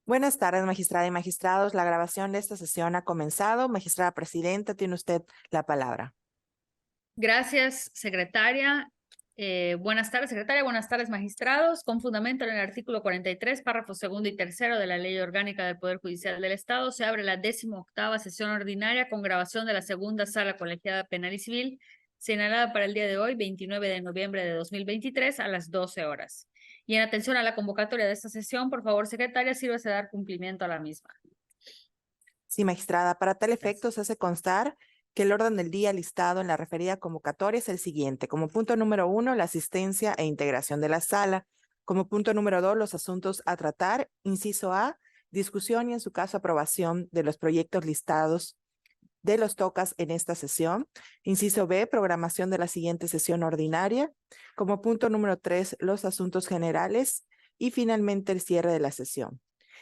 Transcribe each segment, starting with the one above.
Buenas tardes, magistrada y magistrados. La grabación de esta sesión ha comenzado. Magistrada presidenta, tiene usted la palabra. Gracias, secretaria. Buenas tardes, secretaria. Buenas tardes, magistrados. Con fundamento en el artículo 43, párrafos segundo y tercero de la Ley Orgánica del Poder Judicial del Estado, se abre la 18ª sesión ordinaria con grabación de la segunda sala colegiada penal y civil, señalada para el día de hoy, 29 de noviembre de 2023, a las 12 horas. Y en atención a la convocatoria de esta sesión, por favor, secretaria, sírvase a dar cumplimiento a la misma. Sí, magistrada. Para tal efecto, se hace constar que el orden del día listado en la referida convocatoria es el siguiente. Como punto número 1, la asistencia e integración de la sala. Como punto número 2, los asuntos a tratar. Inciso A, discusión y en su caso aprobación de los proyectos listados de los tocas en esta sesión. Inciso B, programación de la siguiente sesión ordinaria. Como punto número 3, los asuntos generales y finalmente el cierre de la sesión.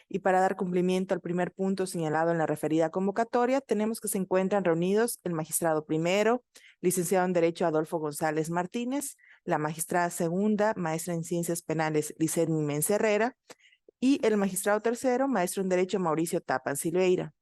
Y para dar cumplimiento al primer punto señalado en la referida convocatoria, tenemos que se encuentran reunidos el magistrado primero, licenciado en Derecho Adolfo González Martínez, la magistrada segunda, maestra en Ciencias Penales Lizeth Mimens Herrera, y el magistrado tercero, maestro en Derecho Mauricio Tapan Silveira.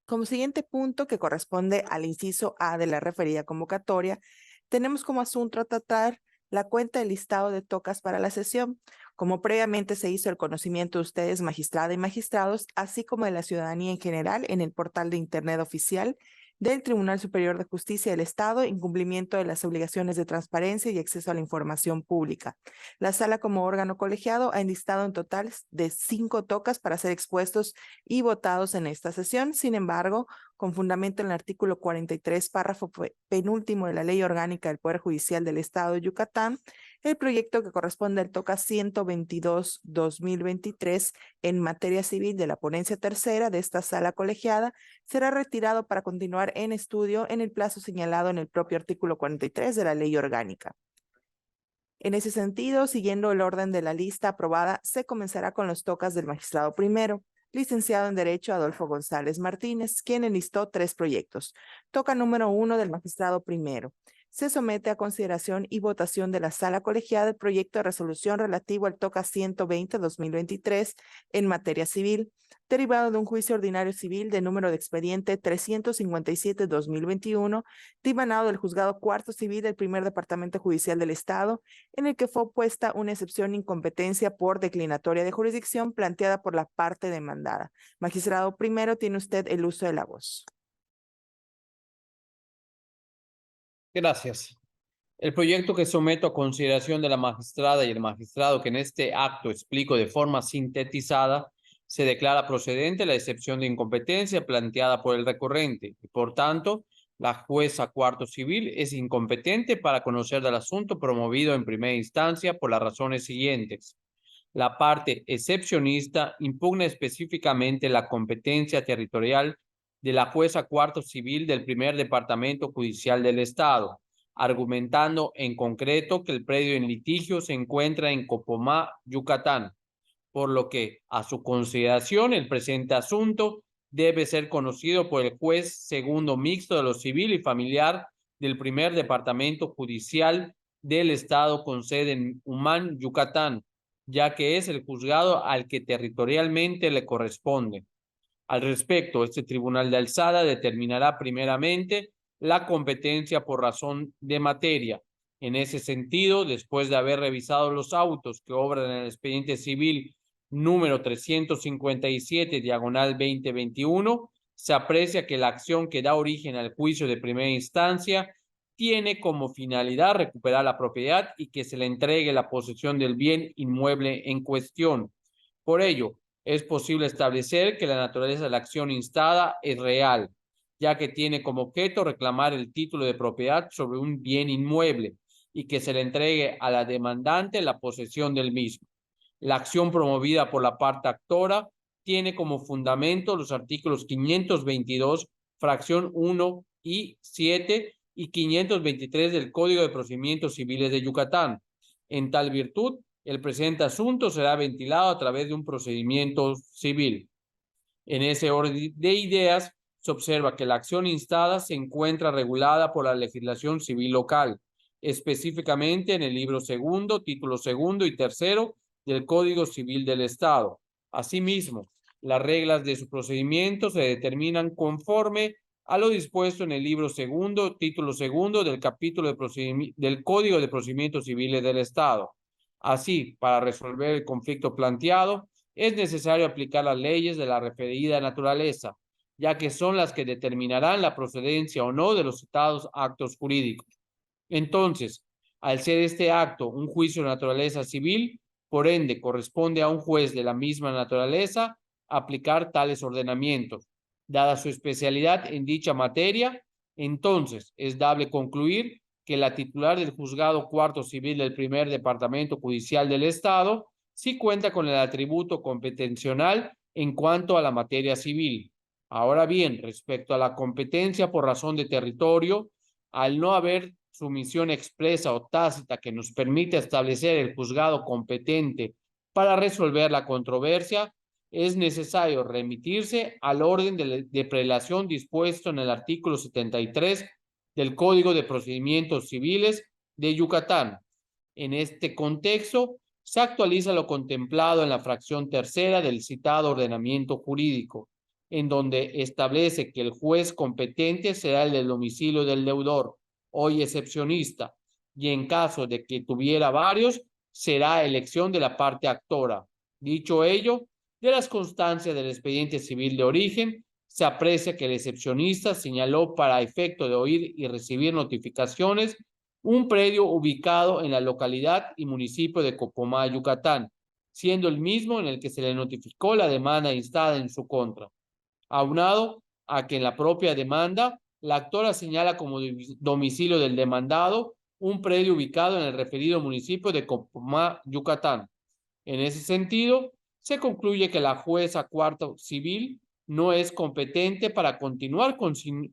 Como siguiente punto, que corresponde al inciso A de la referida convocatoria, tenemos como asunto a tratar la cuenta del listado de tocas para la sesión, como previamente se hizo el conocimiento de ustedes, magistrada y magistrados, así como de la ciudadanía en general en el portal de Internet oficial del Tribunal Superior de Justicia del Estado en cumplimiento de las obligaciones de transparencia y acceso a la información pública. La sala como órgano colegiado ha enlistado en total de 5 tocas para ser expuestos y votados en esta sesión. Sin embargo, con fundamento en el artículo 43, párrafo penúltimo de la Ley Orgánica del Poder Judicial del Estado de Yucatán, el proyecto que corresponde al toca 122-2023 en materia civil de la ponencia tercera de esta sala colegiada será retirado para continuar en estudio en el plazo señalado en el propio artículo 43 de la Ley Orgánica. En ese sentido, siguiendo el orden de la lista aprobada, se comenzará con los tocas del magistrado primero, licenciado en Derecho Adolfo González Martínez, quien enlistó 3 proyectos. Toca número 1 del magistrado primero. Se somete a consideración y votación de la sala colegiada el proyecto de resolución relativo al toca 120-2023 en materia civil, derivado de un juicio ordinario civil de número de expediente 357-2021, divanado del Juzgado Cuarto Civil del Primer Departamento Judicial del Estado, en el que fue opuesta una excepción de incompetencia por declinatoria de jurisdicción planteada por la parte demandada. Magistrado primero, tiene usted el uso de la voz. Gracias. El proyecto que someto a consideración de la magistrada y el magistrado que en este acto explico de forma sintetizada, se declara procedente la excepción de incompetencia planteada por el recurrente y, por tanto, la jueza cuarto civil es incompetente para conocer del asunto promovido en primera instancia por las razones siguientes. La parte excepcionista impugna específicamente la competencia territorial de la jueza cuarto civil del primer departamento judicial del Estado, argumentando en concreto que el predio en litigio se encuentra en Copomá, Yucatán, por lo que, a su consideración, el presente asunto debe ser conocido por el juez segundo mixto de lo civil y familiar del primer departamento judicial del Estado con sede en Humán, Yucatán, ya que es el juzgado al que territorialmente le corresponde. Al respecto, este tribunal de alzada determinará primeramente la competencia por razón de materia. En ese sentido, después de haber revisado los autos que obran en el expediente civil número 357, diagonal 2021, se aprecia que la acción que da origen al juicio de primera instancia tiene como finalidad recuperar la propiedad y que se le entregue la posesión del bien inmueble en cuestión. Por ello, es posible establecer que la naturaleza de la acción instada es real, ya que tiene como objeto reclamar el título de propiedad sobre un bien inmueble y que se le entregue a la demandante la posesión del mismo. La acción promovida por la parte actora tiene como fundamento los artículos 522, fracción 1 y 7 y 523 del Código de Procedimientos Civiles de Yucatán. En tal virtud, el presente asunto será ventilado a través de un procedimiento civil. En ese orden de ideas, se observa que la acción instada se encuentra regulada por la legislación civil local, específicamente en el libro segundo, título segundo y tercero del Código Civil del Estado. Asimismo, Las reglas de su procedimiento se determinan conforme a lo dispuesto en el libro segundo, título segundo del capítulo del Código de Procedimientos Civiles del Estado. Así, para resolver el conflicto planteado, es necesario aplicar las leyes de la referida naturaleza, ya que son las que determinarán la procedencia o no de los citados actos jurídicos. Entonces, al ser este acto un juicio de naturaleza civil, por ende, corresponde a un juez de la misma naturaleza aplicar tales ordenamientos. Dada su especialidad en dicha materia, entonces es dable concluir que la titular del Juzgado Cuarto Civil del Primer Departamento Judicial del Estado sí cuenta con el atributo competencial en cuanto a la materia civil. Ahora bien, respecto a la competencia por razón de territorio, al no haber sumisión expresa o tácita que nos permite establecer el juzgado competente para resolver la controversia, es necesario remitirse al orden de prelación dispuesto en el artículo 73 del Código de Procedimientos Civiles de Yucatán. En este contexto, se actualiza lo contemplado en la fracción tercera del citado ordenamiento jurídico, en donde establece que el juez competente será el del domicilio del deudor, hoy excepcionista, y en caso de que tuviera varios, será elección de la parte actora. Dicho ello, de las constancias del expediente civil de origen, se aprecia que el excepcionista señaló para efecto de oír y recibir notificaciones un predio ubicado en la localidad y municipio de Copomá, Yucatán, siendo el mismo en el que se le notificó la demanda instada en su contra. Aunado a que en la propia demanda, la actora señala como domicilio del demandado un predio ubicado en el referido municipio de Copomá, Yucatán. En ese sentido, se concluye que la jueza cuarto civil no es competente para continuar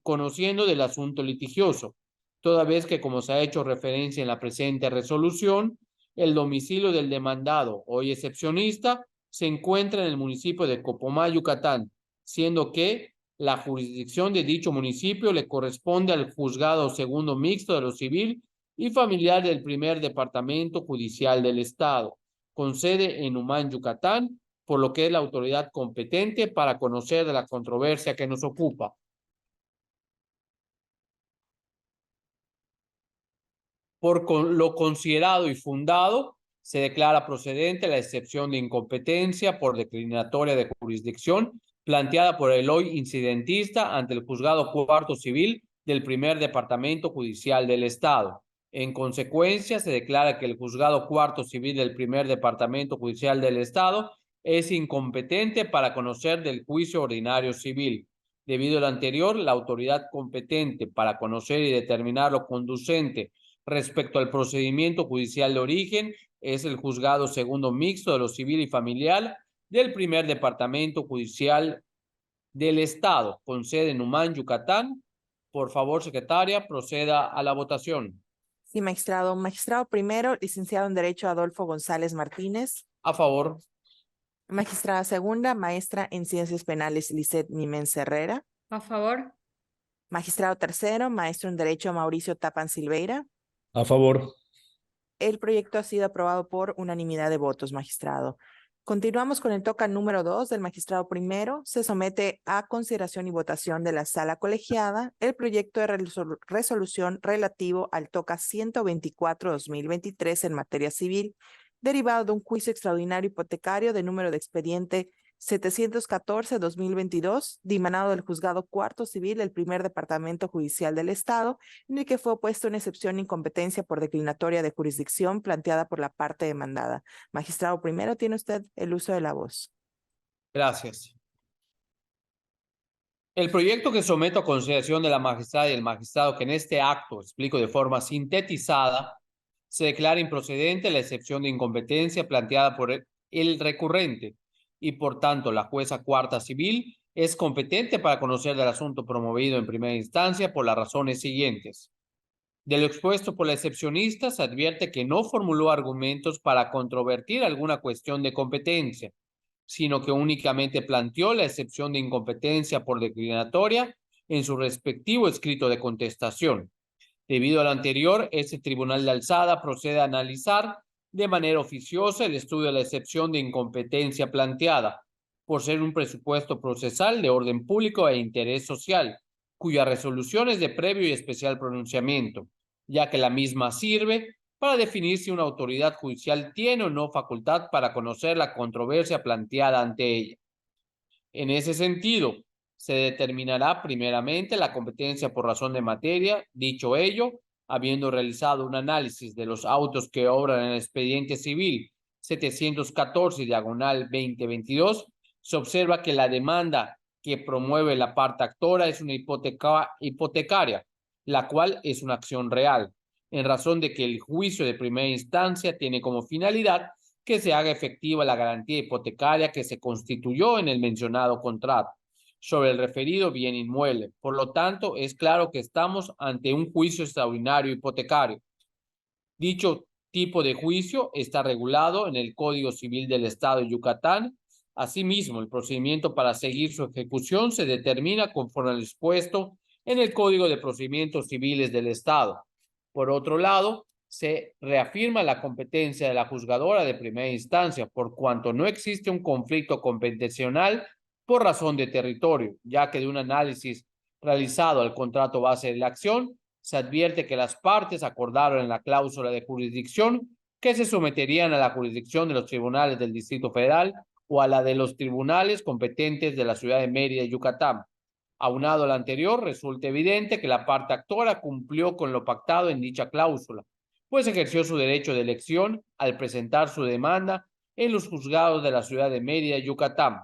conociendo del asunto litigioso, toda vez que, como se ha hecho referencia en la presente resolución, el domicilio del demandado, hoy excepcionista, se encuentra en el municipio de Copomá, Yucatán, siendo que la jurisdicción de dicho municipio le corresponde al Juzgado Segundo Mixto de lo Civil y Familiar del Primer Departamento Judicial del Estado, con sede en Humán, Yucatán, por lo que es la autoridad competente para conocer de la controversia que nos ocupa. Por lo considerado y fundado, se declara procedente la excepción de incompetencia por declinatoria de jurisdicción planteada por el hoy incidentista ante el Juzgado Cuarto Civil del Primer Departamento Judicial del Estado. En consecuencia, se declara que el Juzgado Cuarto Civil del Primer Departamento Judicial del Estado es incompetente para conocer del juicio ordinario civil. Debido a lo anterior, la autoridad competente para conocer y determinar lo conducente respecto al procedimiento judicial de origen es el Juzgado Segundo Mixto de lo Civil y Familiar del Primer Departamento Judicial del Estado, con sede en Humán, Yucatán. Por favor, secretaria, proceda a la votación. Sí, magistrado. Magistrado primero, licenciado en Derecho Adolfo González Martínez. A favor. Magistrada segunda, maestra en Ciencias Penales, Lisset Mimens Herrera. A favor. Magistrado tercero, maestro en Derecho Mauricio Tapan Silveira. A favor. El proyecto ha sido aprobado por unanimidad de votos, magistrado. Continuamos con el toca número 2 del magistrado primero. Se somete a consideración y votación de la sala colegiada el proyecto de resolución relativo al toca 124-2023 en materia civil, derivado de un juicio extraordinario hipotecario de número de expediente 714-2022, dimanado del Juzgado Cuarto Civil del Primer Departamento Judicial del Estado, en el que fue opuesta una excepción de incompetencia por declinatoria de jurisdicción planteada por la parte demandada. Magistrado primero, tiene usted el uso de la voz. Gracias. El proyecto que someto a consideración de la magistrada y el magistrado que en este acto explico de forma sintetizada, se declara improcedente la excepción de incompetencia planteada por el recurrente, y por tanto la jueza cuarta civil es competente para conocer del asunto promovido en primera instancia por las razones siguientes. De lo expuesto por la excepcionista, se advierte que no formuló argumentos para controvertir alguna cuestión de competencia, sino que únicamente planteó la excepción de incompetencia por declinatoria en su respectivo escrito de contestación. Debido a lo anterior, este tribunal de alzada procede a analizar de manera oficiosa el estudio de la excepción de incompetencia planteada, por ser un presupuesto procesal de orden público e interés social, cuya resolución es de previo y especial pronunciamiento, ya que la misma sirve para definir si una autoridad judicial tiene o no facultad para conocer la controversia planteada ante ella. En ese sentido, se determinará primeramente la competencia por razón de materia. Dicho ello, habiendo realizado un análisis de los autos que obran en el expediente civil 714/2022, se observa que la demanda que promueve la parte actora es una hipotecaria, la cual es una acción real, en razón de que el juicio de primera instancia tiene como finalidad que se haga efectiva la garantía hipotecaria que se constituyó en el mencionado contrato sobre el referido bien inmueble. Por lo tanto, es claro que estamos ante un juicio extraordinario hipotecario. Dicho tipo de juicio está regulado en el Código Civil del Estado de Yucatán. Asimismo, el procedimiento para seguir su ejecución se determina conforme al dispuesto en el Código de Procedimientos Civiles del Estado. Por otro lado, se reafirma la competencia de la juzgadora de primera instancia, por cuanto no existe un conflicto competencial por razón de territorio, ya que de un análisis realizado al contrato base de la acción, se advierte que las partes acordaron en la cláusula de jurisdicción que se someterían a la jurisdicción de los tribunales del Distrito Federal o a la de los tribunales competentes de la ciudad de Mérida y Yucatán. Aunado al anterior, resulta evidente que la parte actora cumplió con lo pactado en dicha cláusula, pues ejerció su derecho de elección al presentar su demanda en los juzgados de la ciudad de Mérida y Yucatán.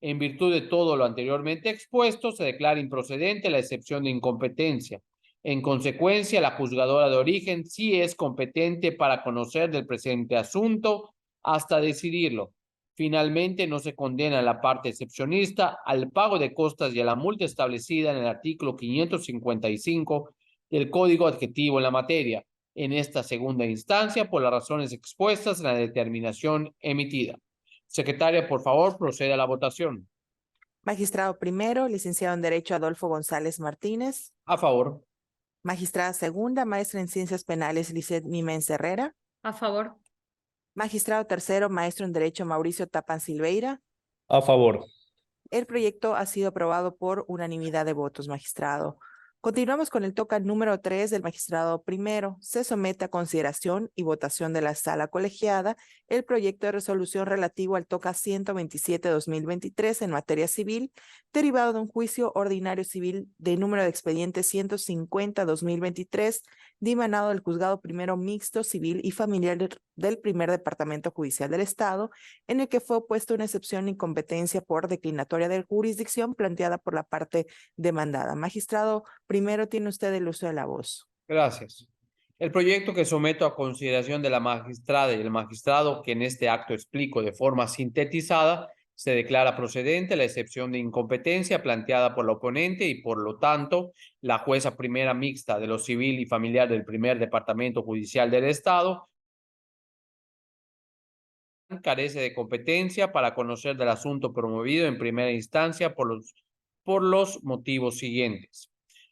En virtud de todo lo anteriormente expuesto, se declara improcedente la excepción de incompetencia. En consecuencia, la juzgadora de origen sí es competente para conocer del presente asunto hasta decidirlo. Finalmente, no se condena a la parte excepcionista al pago de costas y a la multa establecida en el artículo 555 del Código Adjetivo en la materia, en esta segunda instancia, por las razones expuestas en la determinación emitida. Secretaria, por favor, proceda a la votación. Magistrado primero, licenciado en Derecho Adolfo González Martínez. A favor. Magistrada segunda, maestra en Ciencias Penales, Lizeth Mimens Herrera. A favor. Magistrado tercero, maestro en Derecho Mauricio Tapan Silveira. A favor. El proyecto ha sido aprobado por unanimidad de votos, magistrado. Continuamos con el toca número 3 del magistrado primero. Se somete a consideración y votación de la sala colegiada el proyecto de resolución relativo al toca 127/2023 en materia civil, derivado de un juicio ordinario civil de número de expediente 150/2023, dimanado del juzgado primero mixto civil y familiar del primer departamento judicial del Estado, en el que fue opuesta una excepción de incompetencia por declinatoria de jurisdicción planteada por la parte demandada. Magistrado primero, tiene usted el uso de la voz. Gracias. El proyecto que someto a consideración de la magistrada y el magistrado, que en este acto explico de forma sintetizada, se declara procedente la excepción de incompetencia planteada por la oponente y, por lo tanto, la jueza primera mixta de lo civil y familiar del primer departamento judicial del Estado carece de competencia para conocer del asunto promovido en primera instancia por los motivos siguientes.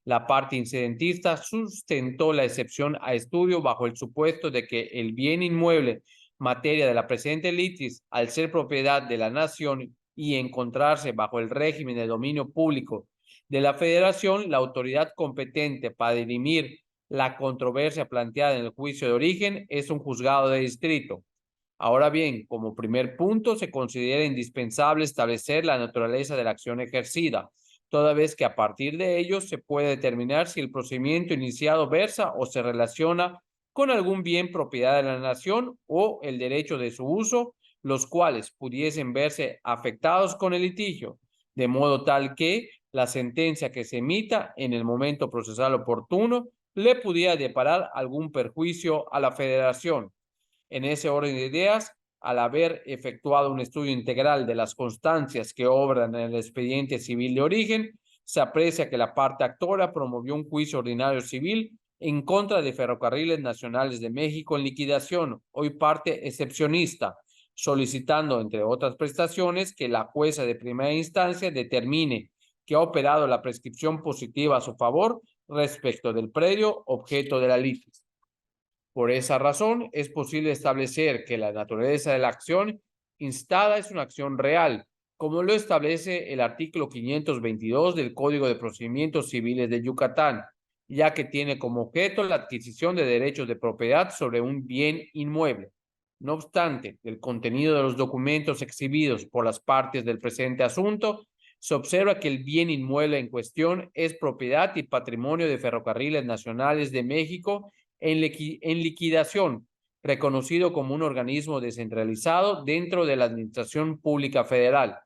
La parte incidentista sustentó la excepción a estudio bajo el supuesto de que el bien inmueble, materia de la presente litis, al ser propiedad de la nación y encontrarse bajo el régimen de dominio público de la Federación, la autoridad competente para dirimir la controversia planteada en el juicio de origen es un juzgado de distrito. Ahora bien, como primer punto, se considera indispensable establecer la naturaleza de la acción ejercida, toda vez que a partir de ello se puede determinar si el procedimiento iniciado versa o se relaciona con algún bien propiedad de la nación o el derecho de su uso, los cuales pudiesen verse afectados con el litigio, de modo tal que la sentencia que se emita en el momento procesal oportuno le pudiera deparar algún perjuicio a la Federación. En ese orden de ideas, al haber efectuado un estudio integral de las constancias que obran en el expediente civil de origen, se aprecia que la parte actora promovió un juicio ordinario civil en contra de Ferrocarriles Nacionales de México en liquidación, hoy parte excepcionista, solicitando, entre otras prestaciones, que la jueza de primera instancia determine que ha operado la prescripción positiva a su favor respecto del predio objeto de la litis. Por esa razón, es posible establecer que la naturaleza de la acción instada es una acción real, como lo establece el artículo 522 del Código de Procedimientos Civiles de Yucatán, ya que tiene como objeto la adquisición de derechos de propiedad sobre un bien inmueble. No obstante, del contenido de los documentos exhibidos por las partes del presente asunto, se observa que el bien inmueble en cuestión es propiedad y patrimonio de Ferrocarriles Nacionales de México en liquidación, reconocido como un organismo descentralizado dentro de la Administración Pública Federal,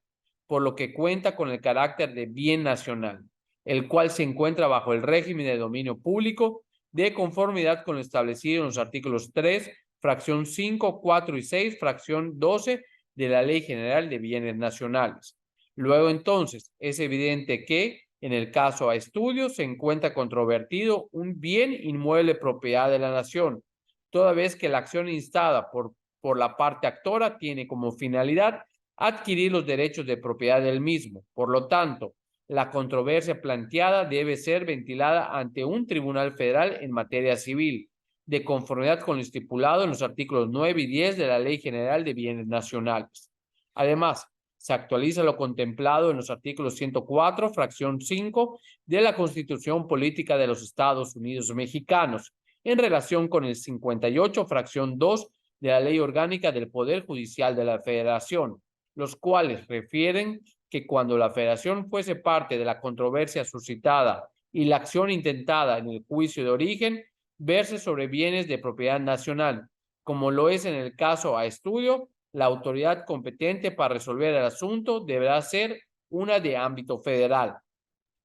por lo que cuenta con el carácter de bien nacional, el cual se encuentra bajo el régimen de dominio público de conformidad con lo establecido en los artículos 3, fracción 5, 4 y 6, fracción 12 de la Ley General de Bienes Nacionales. Luego, entonces, es evidente que, en el caso a estudio, se encuentra controvertido un bien inmueble propiedad de la nación, toda vez que la acción instada por la parte actora tiene como finalidad adquirir los derechos de propiedad del mismo. Por lo tanto, la controversia planteada debe ser ventilada ante un tribunal federal en materia civil, de conformidad con lo estipulado en los artículos 9 y 10 de la Ley General de Bienes Nacionales. Además, se actualiza lo contemplado en los artículos 104, fracción 5 de la Constitución Política de los Estados Unidos Mexicanos, en relación con el 58, fracción 2 de la Ley Orgánica del Poder Judicial de la Federación, los cuales refieren que cuando la Federación fuese parte de la controversia suscitada y la acción intentada en el juicio de origen, verse sobre bienes de propiedad nacional, como lo es en el caso a estudio, la autoridad competente para resolver el asunto deberá ser una de ámbito federal.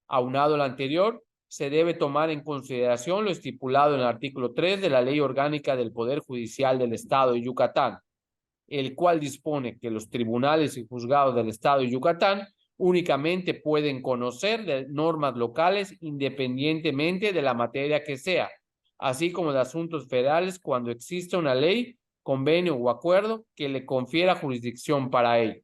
Aunado al anterior, se debe tomar en consideración lo estipulado en el artículo 3 de la Ley Orgánica del Poder Judicial del Estado de Yucatán, el cual dispone que los tribunales y juzgados del Estado de Yucatán únicamente pueden conocer de normas locales independientemente de la materia que sea, así como de asuntos federales cuando exista una ley, convenio o acuerdo que le confiera jurisdicción para ello.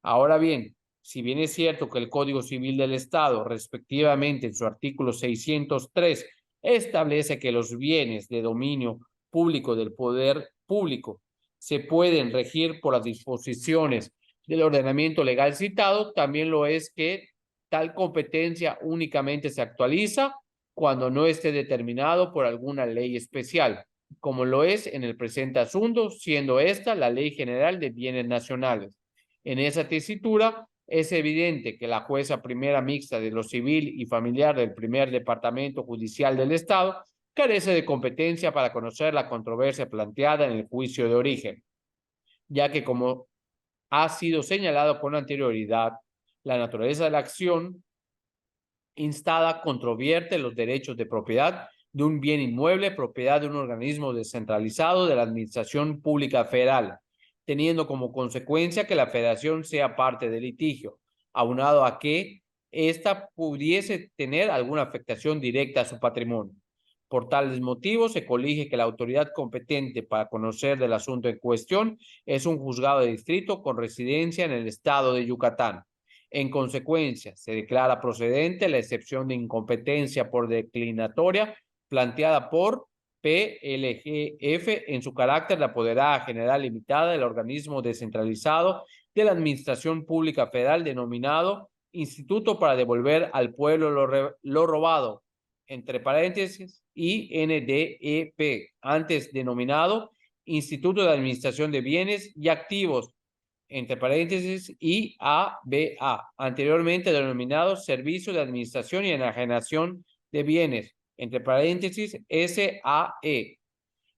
Ahora bien, si bien es cierto que el Código Civil del Estado, respectivamente en su artículo 603, establece que los bienes de dominio público del poder público se pueden regir por las disposiciones del ordenamiento legal citado, también lo es que tal competencia únicamente se actualiza cuando no esté determinado por alguna ley especial, como lo es en el presente asunto, siendo esta la Ley General de Bienes Nacionales. En esa tesitura, es evidente que la jueza primera mixta de lo civil y familiar del primer departamento judicial del Estado carece de competencia para conocer la controversia planteada en el juicio de origen, ya que, como ha sido señalado con anterioridad, la naturaleza de la acción instada controvierte los derechos de propiedad de un bien inmueble, propiedad de un organismo descentralizado de la Administración Pública Federal, teniendo como consecuencia que la federación sea parte del litigio, aunado a que ésta pudiese tener alguna afectación directa a su patrimonio. Por tales motivos, se colige que la autoridad competente para conocer del asunto en cuestión es un juzgado de distrito con residencia en el estado de Yucatán. En consecuencia, se declara procedente la excepción de incompetencia por declinatoria planteada por PLGF en su carácter de apoderada general limitada del organismo descentralizado de la Administración Pública Federal denominado Instituto para Devolver al Pueblo lo Robado, entre paréntesis, INDEP, antes denominado Instituto de Administración de Bienes y Activos, entre paréntesis, IABA, anteriormente denominado Servicio de Administración y Enajenación de Bienes, entre paréntesis, SAE,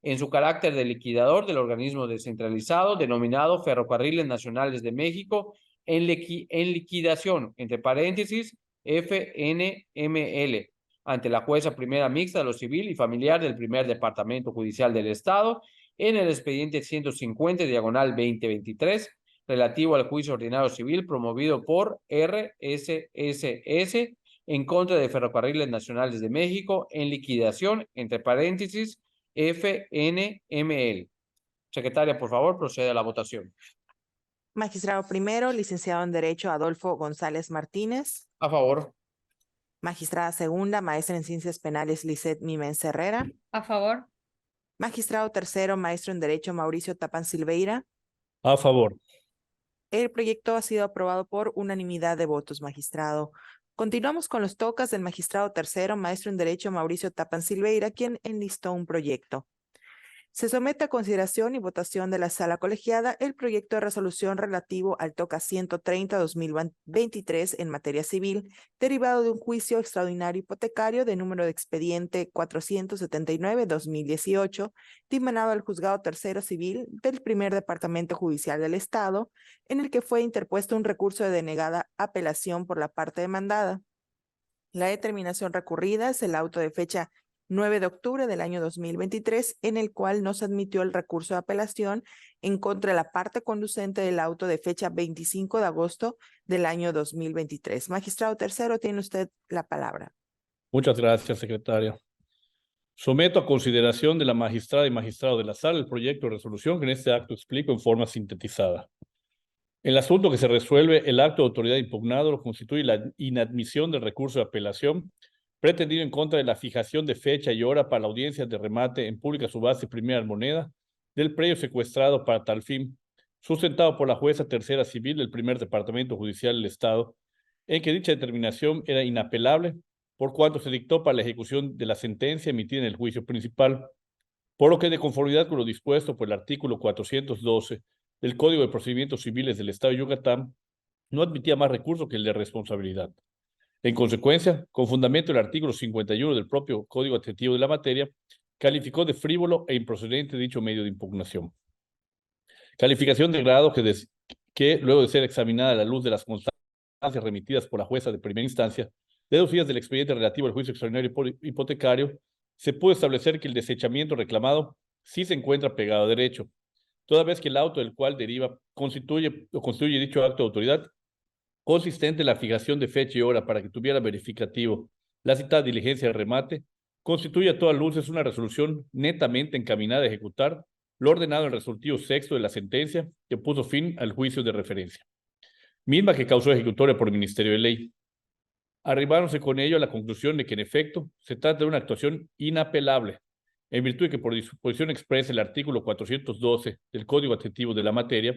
en su carácter de liquidador del organismo descentralizado denominado Ferrocarriles Nacionales de México, en liquidación, entre paréntesis, FNML, ante la jueza primera mixta de lo civil y familiar del primer departamento judicial del Estado, en el expediente 150/2023, relativo al juicio ordinario civil promovido por RSSS en contra de Ferrocarriles Nacionales de México en liquidación, entre paréntesis, FNML. Secretaria, por favor, procede a la votación. Magistrado primero, licenciado en Derecho Adolfo González Martínez. A favor. Magistrada segunda, maestra en Ciencias Penales Lisset Mimens Herrera. A favor. Magistrado tercero, maestro en Derecho Mauricio Tapan Silveira. A favor. El proyecto ha sido aprobado por unanimidad de votos, magistrado. Continuamos con los tocas del magistrado tercero, maestro en Derecho Mauricio Tapan Silveira, quien enlistó un proyecto. Se somete a consideración y votación de la sala colegiada el proyecto de resolución relativo al TOCA 130-2023 en materia civil, derivado de un juicio extraordinario hipotecario de número de expediente 479-2018, dimanado al Juzgado Tercero Civil del Primer Departamento Judicial del Estado, en el que fue interpuesto un recurso de denegada apelación por la parte demandada. La determinación recurrida es el auto de fecha 9 de octubre del año 2023, en el cual no se admitió el recurso de apelación en contra de la parte conducente del auto de fecha 25 de agosto del año 2023. Magistrado tercero, tiene usted la palabra. Muchas gracias, secretaria. Someto a consideración de la magistrada y magistrado de la sala el proyecto de resolución que en este acto explico en forma sintetizada. El asunto que se resuelve, el acto de autoridad impugnado constituye la inadmisión del recurso de apelación pretendido en contra de la fijación de fecha y hora para la audiencia de remate en pública subasta y primera moneda del predio secuestrado para tal fin, sustentado por la jueza tercera civil del Primer Departamento Judicial del Estado, en que dicha determinación era inapelable por cuanto se dictó para la ejecución de la sentencia emitida en el juicio principal, por lo que de conformidad con lo dispuesto por el artículo 412 del Código de Procedimientos Civiles del Estado de Yucatán, no admitía más recurso que el de responsabilidad. En consecuencia, con fundamento el artículo 51 del propio Código Administrativo de la materia, calificó de frívolo e improcedente dicho medio de impugnación. Calificación de grado que, luego de ser examinada a la luz de las constancias remitidas por la jueza de primera instancia, deducidas del expediente relativo al juicio extraordinario hipotecario, se pudo establecer que el desechamiento reclamado sí se encuentra pegado a derecho, toda vez que el auto del cual deriva constituye dicho acto de autoridad consistente en la fijación de fecha y hora para que tuviera verificativo la citada diligencia de remate, constituye a todas luces una resolución netamente encaminada a ejecutar lo ordenado en el resolutivo sexto de la sentencia que puso fin al juicio de referencia, misma que causó ejecutoria por el Ministerio de Ley. Arribáronse con ello a la conclusión de que en efecto se trata de una actuación inapelable, en virtud de que por disposición expresa el artículo 412 del Código Administrativo de la materia,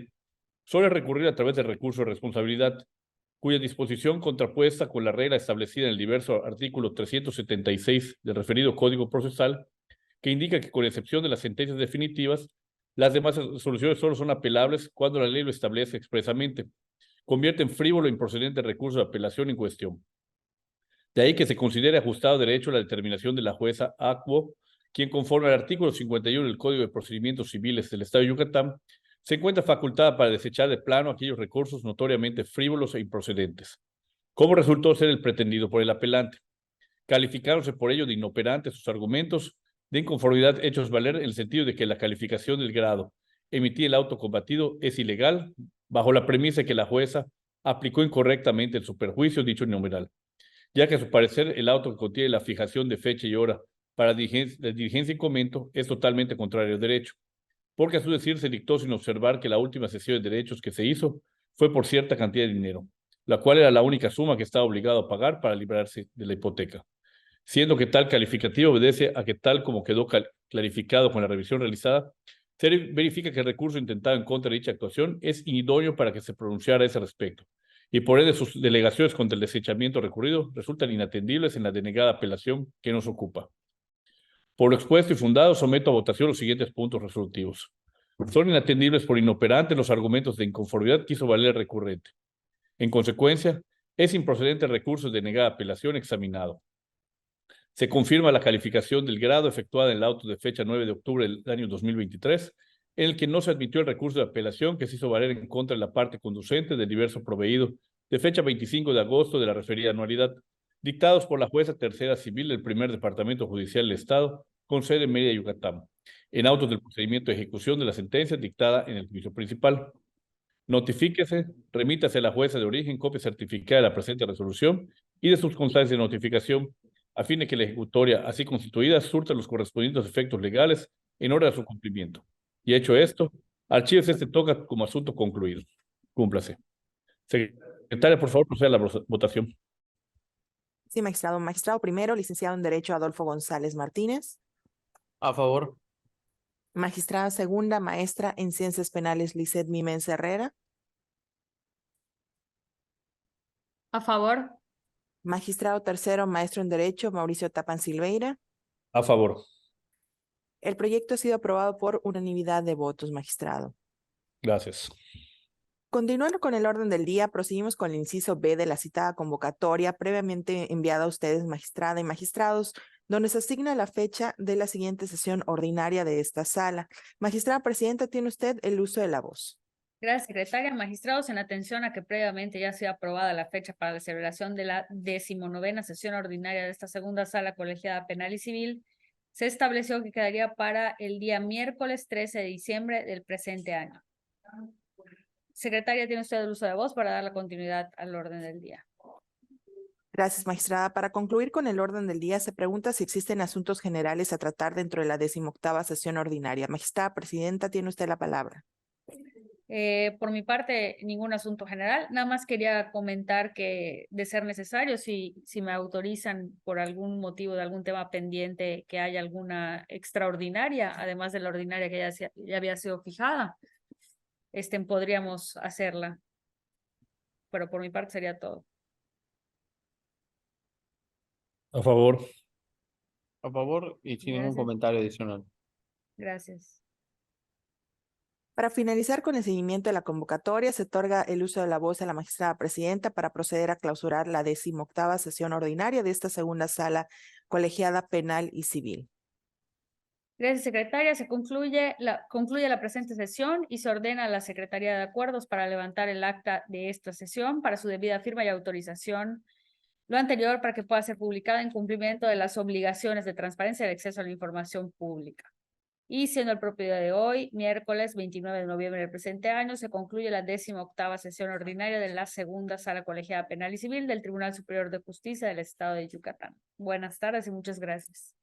suele recurrir a través del recurso de responsabilidad, cuya disposición contrapuesta con la regla establecida en el diverso artículo 376 del referido Código Procesal, que indica que con excepción de las sentencias definitivas, las demás resoluciones solo son apelables cuando la ley lo establece expresamente, convierte en frívolo e improcedente el recurso de apelación en cuestión. De ahí que se considere ajustado derecho a la determinación de la jueza Acuo, quien conforme al artículo 51 del Código de Procedimientos Civiles del Estado de Yucatán, se encuentra facultada para desechar de plano aquellos recursos notoriamente frívolos e improcedentes, como resultó ser el pretendido por el apelante. Calificándose por ello de inoperantes sus argumentos de inconformidad hechos valer en el sentido de que la calificación del grado emitida el auto combatido es ilegal, bajo la premisa de que la jueza aplicó incorrectamente el superjuicio dicho numeral, ya que a su parecer el auto que contiene la fijación de fecha y hora para la diligencia y comento es totalmente contrario al derecho, porque a su decir se dictó sin observar que la última cesión de derechos que se hizo fue por cierta cantidad de dinero, la cual era la única suma que estaba obligado a pagar para librarse de la hipoteca, siendo que tal calificativo obedece a que tal como quedó clarificado con la revisión realizada, se verifica que el recurso intentado en contra de dicha actuación es inidóneo para que se pronunciara a ese respecto, y por ende sus delegaciones contra el desechamiento recurrido resultan inatendibles en la denegada apelación que nos ocupa. Por lo expuesto y fundado, someto a votación los siguientes puntos resolutivos. Son inatendibles por inoperantes los argumentos de inconformidad que hizo valer el recurrente. En consecuencia, es improcedente el recurso de denegada apelación examinado. Se confirma la calificación del grado efectuada en el auto de fecha 9 de octubre del año 2023, en el que no se admitió el recurso de apelación que se hizo valer en contra de la parte conducente del diverso proveído de fecha 25 de agosto de la referida anualidad, dictados por la jueza tercera civil del Primer Departamento Judicial del Estado, con sede en Mérida, Yucatán, en autos del procedimiento de ejecución de la sentencia dictada en el juicio principal. Notifíquese, remítase a la jueza de origen copia certificada de la presente resolución y de sus constancias de notificación, a fin de que la ejecutoria, así constituida, surta los correspondientes efectos legales en hora de su cumplimiento. Y hecho esto, archívese este toca como asunto concluido. Cúmplase. Secretaria, por favor, proceda a la votación. Sí, magistrado. Magistrado primero, licenciado en Derecho Adolfo González Martínez. A favor. Magistrada segunda, maestra en Ciencias Penales Lisset Mimens Herrera. A favor. Magistrado tercero, maestro en Derecho, Mauricio Tapan Silveira. A favor. El proyecto ha sido aprobado por unanimidad de votos, magistrado. Gracias. Continuando con el orden del día, proseguimos con el inciso B de la citada convocatoria previamente enviada a ustedes, magistrada y magistrados, donde se asigna la fecha de la siguiente sesión ordinaria de esta sala. Magistrada presidenta, tiene usted el uso de la voz. Gracias, secretaria. Magistrados, en atención a que previamente ya ha sido aprobada la fecha para la celebración de la 19ª sesión ordinaria de esta segunda sala colegiada penal y civil, se estableció que quedaría para el día miércoles 13 de diciembre del presente año. Secretaria, tiene usted el uso de voz para dar la continuidad al orden del día. Gracias, magistrada. Para concluir con el orden del día, se pregunta si existen asuntos generales a tratar dentro de la 18ª sesión ordinaria. Magistrada presidenta, tiene usted la palabra. Por mi parte, ningún asunto general. Nada más quería comentar que, de ser necesario, si me autorizan por algún motivo de algún tema pendiente, que haya alguna extraordinaria, además de la ordinaria que ya había sido fijada, podríamos hacerla. Pero por mi parte sería todo. A favor. A favor y sin ningún Gracias. comentario adicional. Gracias. Para finalizar con el seguimiento de la convocatoria, se otorga el uso de la voz a la magistrada presidenta para proceder a clausurar la 18ª sesión ordinaria de esta segunda sala colegiada penal y civil. Gracias, secretaria. Se concluye la presente sesión y se ordena a la Secretaría de Acuerdos para levantar el acta de esta sesión para su debida firma y autorización. Lo anterior para que pueda ser publicada en cumplimiento de las obligaciones de transparencia y de acceso a la información pública. Y siendo el propio día de hoy, miércoles 29 de noviembre del presente año, se concluye la 18ª sesión ordinaria de la segunda sala colegiada penal y civil del Tribunal Superior de Justicia del Estado de Yucatán. Buenas tardes y muchas gracias.